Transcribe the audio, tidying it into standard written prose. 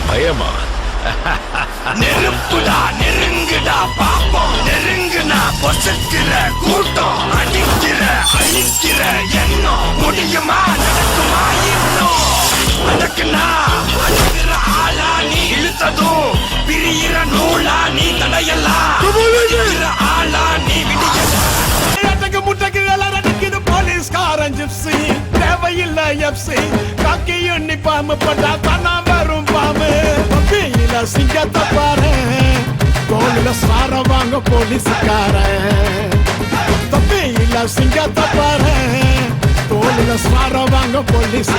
பயமா? நெருப்புடா நெருங்குடா பாப்போம், நெருங்குனா பொசுக்கிற கூட்டம், அடிக்கிற அழிக்கிற எண்ணம், முடியுமா நடக்குமா இன்னும்? நடக்குனா அடிக்கிற ஆளா நீ, இழுத்ததும் பிரியிற நூலா நீ, தடையெல்லாம் ஆளா நீ, விடியல முட்டைக்கு அடிக்குது போலீஸ்காரன் ஜிப்சி, தேவையில்லை எப்சி, காக்கி யூனிஃபார்ம் பட்டா தானா வரும் பாம்பு. தப்பியில சிங்கத்தை பாரு, தோளில சார வாங்க போலீஸ்காரன். தப்பியில சிங்கத்தை பாரு, தோளில சார வாங்க போலீஸ்.